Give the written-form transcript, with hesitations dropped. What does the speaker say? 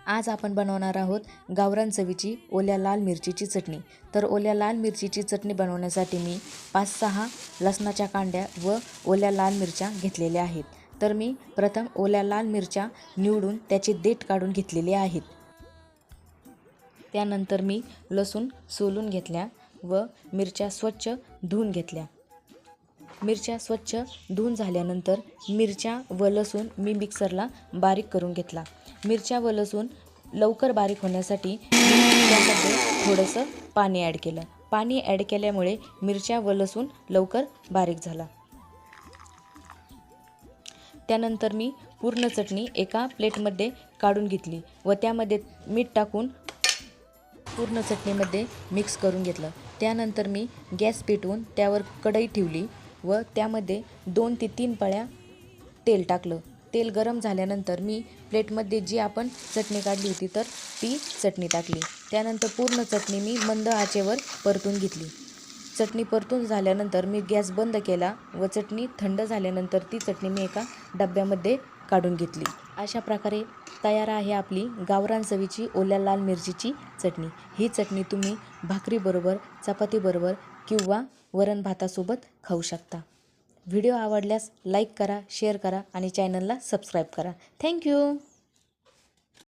आज आपण बनवणार आहोत गावरान चवीची ओल्या लाल मिरचीची चटणी। तर ओल्या लाल मिरचीची चटणी बनवण्यासाठी मी 5-6 लसणाच्या कांड्या व ओल्या लाल मिरच्या घेतलेल्या आहेत। तर मी प्रथम ओल्या लाल मिरच्या निवडून त्याचे देठ काढून घेतलेले आहेत। त्यानंतर मी लसूण सोलून घेतल्या व मिरच्या स्वच्छ धुवून घेतल्या। मिरच्या स्वच्छ धुवून झाल्यानंतर मिरच्या व लसूण मी मिक्सरला बारीक करून घेतला। मिरच्या व लसूण लवकर बारीक होण्यासाठी त्यामध्ये थोडंसं पाणी ॲड केलं। पाणी ॲड केल्यामुळे मिरच्या व लसूण लवकर बारीक झाला। त्यानंतर मी पूर्ण चटणी एका प्लेटमध्ये काढून घेतली व त्यामध्ये मीठ टाकून पूर्ण चटणीमध्ये मिक्स करून घेतलं। त्यानंतर मी गॅस पेटवून त्यावर कढई ठेवली व त्यामध्ये 2 ते 3 पळ्या तेल टाकलं। तेल गरम झाल्यानंतर मी प्लेटमध्ये जी आपण चटणी काढली होती तर ती चटणी टाकली। त्यानंतर पूर्ण चटणी मी मंद आचेवर परतून घेतली। चटणी परतून झाल्यानंतर मी गॅस बंद केला व चटणी थंड झाल्यानंतर ती चटणी मी एका डब्यामध्ये काढून घेतली। अशा प्रकारे तयार आहे आपली गावरान चवीची ओल्या लाल मिरचीची चटणी। ही चटणी तुम्ही भाकरीबरोबर, चपातीबरोबर किंवा वरण भातासोबत खाऊ शकता। व्हिडिओ आवडल्यास लाईक करा, शेअर करा आणि चॅनलला सबस्क्राईब करा। थँक्यू।